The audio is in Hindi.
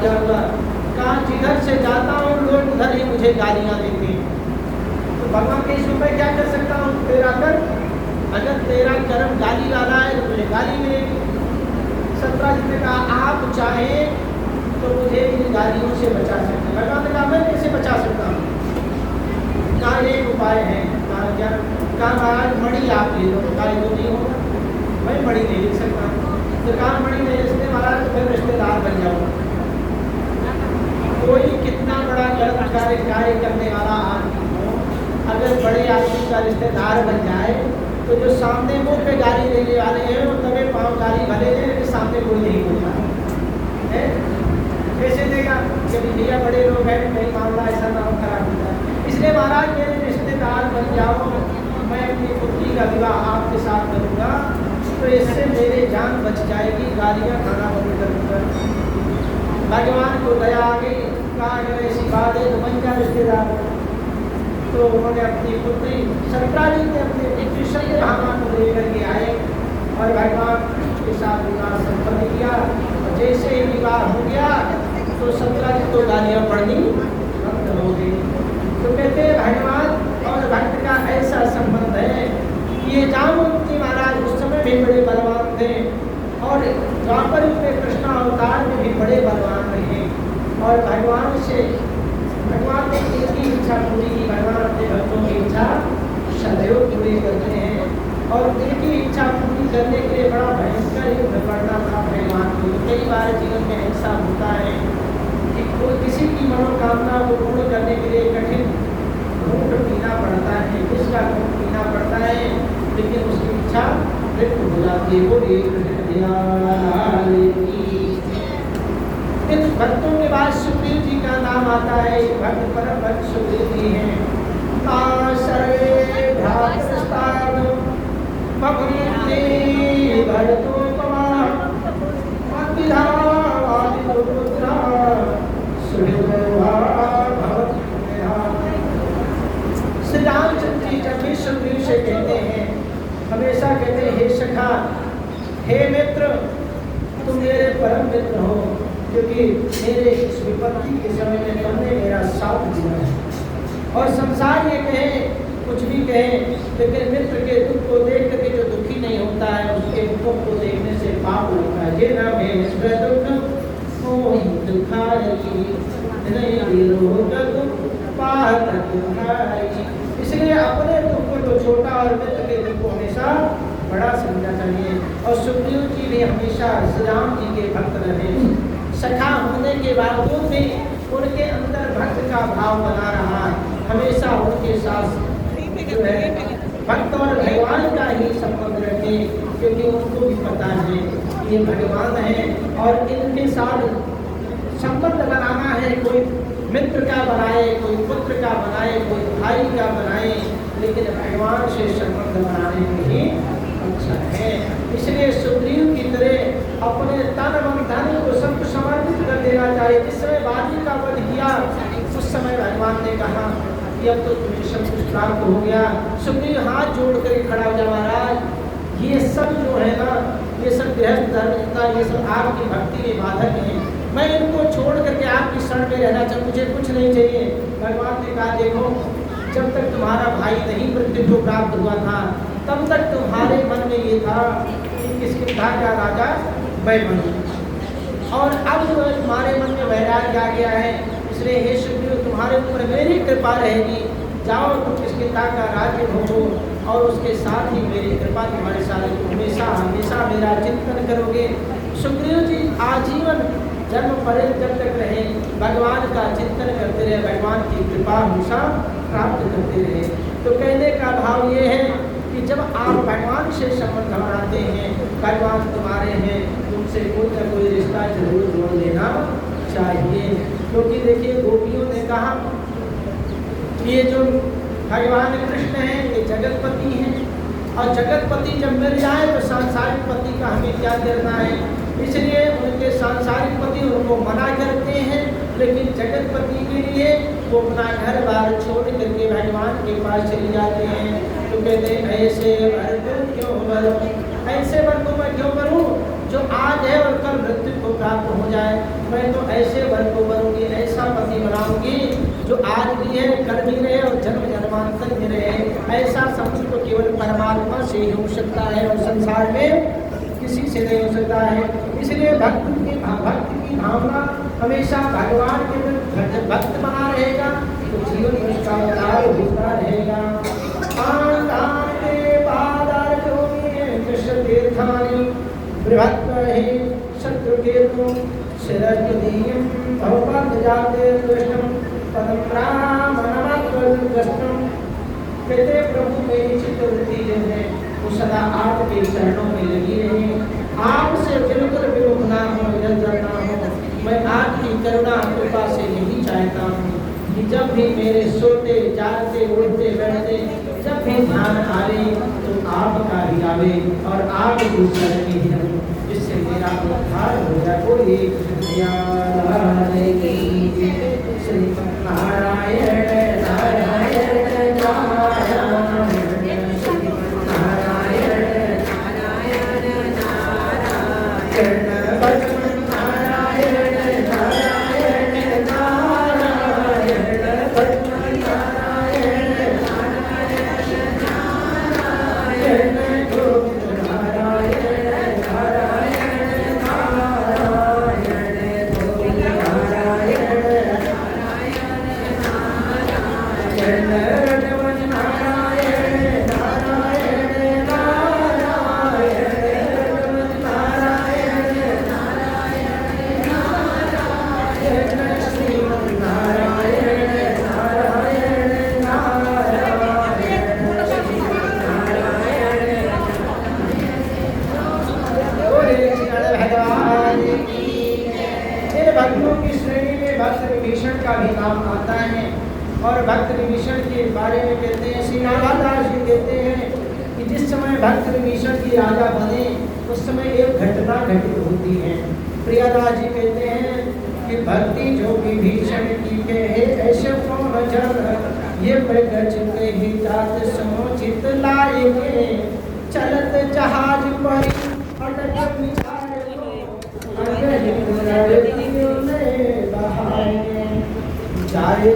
क्या हुआ? कहा जिधर से जाता हूँ लोग उधर ही मुझे गालियाँ देते हैं। तो भगवान के इस उपाय क्या कर सकता हूँ? तेरा कर, अगर तेरा कर्म गाली वाला है तो मुझे गाली मिलेगी। सतराजित ने कहा आप चाहें तो मुझे इन गालियों से बचा सकते हैं। भगवान ने कहा मैं कैसे बचा सकता हूँ? कहा एक उपाय है। कहा क्या? कहा महाराज मणि आप ले लो। कहा ये तो नहीं होगा, मैं मणि नहीं ले सकता। तो कहा मणि नहीं ले सकते महाराज तो फिर रिश्तेदार बन जाऊँगा। कोई कितना बड़ा गलत कार्य करने वाला आदमी हो, अगर बड़े आदमी का रिश्तेदार बन जाए तो जो सामने मुंह पे गाली देने वाले हैं वो तबे पाँव गाली भले दें लेकिन सामने कोई नहीं बोलता है। कैसे देगा? जब भैया बड़े लोग हैं कहीं मामला ऐसा ना हो खराब होता है। इसलिए महाराज मेरे रिश्तेदार बन जाओ, मैं अपनी पुत्री का विवाह आपके साथ करूँगा तो इससे मेरे जान बच जाएगी, गालियाँ खाना बंद कर दूँगा। भगवान को दया आ गई। कहा अगर ऐसी बात है तो बन जा रिश्तेदार। तो उन्होंने अपनी पुत्री सतराजित ने अपनी पुत्री सत्यभामा को लेकर के आए और भगवान के साथ विवाह संपन्न किया। और जैसे ही विवाह हो गया तो सतराजित को गालियाँ पड़नी बंद हो गई। तो कहते हैं भगवान और भक्त का ऐसा संबंध है कि ये जामवंती महाराज उस समय भी बड़े बलवान थे और द्वापर युग में कृष्ण अवतार में भी बड़े बलवान रहे। और भगवान से भगवान ने एक ही इच्छा पूरी की। भगवान अपने भक्तों की इच्छा सदैव पूरी करते हैं और एक ही इच्छा पूरी करने के लिए बड़ा भयंकर युद्ध करना था भगवान को। कई बार जीवन में ऐसा होता है कि कोई किसी की मनोकामना को पूर्ण करने के लिए कठिन घूंट पीना पड़ता है, किसका घूंट पीना पड़ता है, लेकिन उसकी इच्छा मृत्यु हो जाती है। वो इन भक्तों के बाद सुग्रीव जी का नाम आता है। भक्त परम भक्त सुग्रीव जी हैं। श्री रामचंद्र जी जब भी सुग्रीव से कहते हैं, हमेशा कहते हैं हे सखा, हे मित्र, तुम मेरे परम मित्र हो क्योंकि मेरे इस विपत्ति के समय में तुमने मेरा साथ दिया है। और संसार ये कहे कुछ भी कहे लेकिन मित्र के दुख को देख करके जो दुखी नहीं होता है उसके दुखों को देखने से पाप होता है। ये नाम है मित्र दुख इसलिए अपने दुख को तो छोटा और मित्र के दुख को हमेशा बड़ा समझना चाहिए। और सुग्रीव जी भी हमेशा श्री राम जी के भक्त रहे। सखा होने के बावजूद भी उनके अंदर भक्त का भाव बना रहा, हमेशा उनके साथ जो है भक्त और भगवान का ही संबंध रखे क्योंकि उनको भी पता है ये भगवान है और इनके साथ संबंध बनाना है। कोई मित्र का बनाए, कोई पुत्र का बनाए, कोई भाई का बनाए, लेकिन भगवान से संबंध बनाने में ही अच्छा है। इसलिए सुग्रीव की तरह अपने तन मन धन को सब समर्पित कर देना चाहिए। जिस समय बाली का वध किया उस समय भगवान ने कहा कि अब तो तुम्हें सब कुछ प्राप्त हो गया। सुग्रीव हाथ जोड़ कर खड़ा हो जा, महाराज ये सब जो है ना, ये सब गृहस्थ धर्म, ये सब आपकी भक्ति के बाधक हैं, मैं इनको छोड़ करके आपकी शरण में रहना चाहूँ, मुझे कुछ नहीं चाहिए। भगवान ने कहा देखो, जब तक तुम्हारा भाई नहीं मृत्यु को प्राप्त हुआ था तब तक तुम्हारे मन में ये था कि किसके का राजा मैं बनूं, और अब तुम्हारे मन में वैराग्य आ गया है। इसलिए हे सुग्रीव, तुम्हारे ऊपर मेरी कृपा रहेगी, जाओ तुम किसके का राज्य भोगो और उसके साथ ही मेरी कृपा तुम्हारे साथ, हमेशा हमेशा मेरा चिंतन करोगे। सुग्रीव जी आजीवन जन्म पर्यंत जब तक रहे भगवान का चिंतन करते रहे, भगवान की कृपा हमेशा प्राप्त करते रहे। तो कहने का भाव ये है कि जब आप भगवान से संबंध बनाते हैं, भगवान तुम्हारे हैं, तुमसे कोई ना कोई रिश्ता जरूर जोड़ लेना चाहिए। क्योंकि देखिए गोपियों ने कहा कि ये जो भगवान कृष्ण हैं ये जगतपति हैं, और जगतपति जब मिल जाए तो सांसारिक पति का हमें क्या करना है। इसलिए उनके सांसारिक पति उनको मना करते हैं, लेकिन जगतपति के लिए वो अपना घर बार छोड़ करके भगवान के पास चले जाते हैं। तो कहते हैं ऐसे वर को क्यों करूं, ऐसे वर को मैं क्यों करूं जो आज है और कल मृत्यु को प्राप्त हो जाए। मैं तो ऐसे वर को वरूंगी, ऐसा पति बनाऊंगी जो आज भी है, कल भी रहे और जन्म जन्मांतर में रहे। ऐसा संबंध तो केवल परमात्मा से ही हो सकता है और संसार में किसी से नहीं हो सकता है। इसलिए भक्त की भावना हमेशा भगवान के भक्त बना रहेगा तो जीवन में उसका उद्धार होता रहेगा। कृष्ण तीर्थानि बृहत्महि शत्रुकेतु शिरस्त्वदीयं भवपद्जाते दुष्टं पदं रामनमद्वदुष्टं। कहते प्रभु मेरी चित्तवृत्ति जो है वो सदा आपके चरणों में लगी रहे, आपसे बिल्कुल विमुख ना हो, इधर ना हो। मैं आपकी करुणा कृपा से यही चाहता हूँ कि जब भी मेरे सोते जागते उठते बैठते जब भी ध्यान आवे तो आपका ही आवे और आप दूसरे की ही रहूं, जिससे मेरा उद्धार हो जाए। बोलिए श्रीमन नारायण नारायण नारायण श्रीमन नारायण नारायण नारायण भगवान नारायण नारायण नारायण भगवान नारायण नारायण नारायण गोविंद नारायण नारायण नारायण गोविंद नारायण नारायण रघुवन नारायण नारायण नारायण रघुवन नारायण नारायण नारायण श्रीमन नारायण नारायण नारायण श्रीमन नारायण। बोले श्री भगवान की। इन भक्तों की श्रेणी में भक्त विभीषण का भी नाम आता है और भक्त विभीषण के बारे में कहते हैं, श्री रामदास जी कहते हैं कि जिस समय भक्त विभीषण की राजा बने उस समय एक घटना घटित होती है। प्रियादास जी कहते हैं कि भक्ति जो विभीषण की कहे ऐसे कौन जन, ये प्रगट ही जात समोचित लाएंगे, चलत जहाज पर अटक विचार को, जाए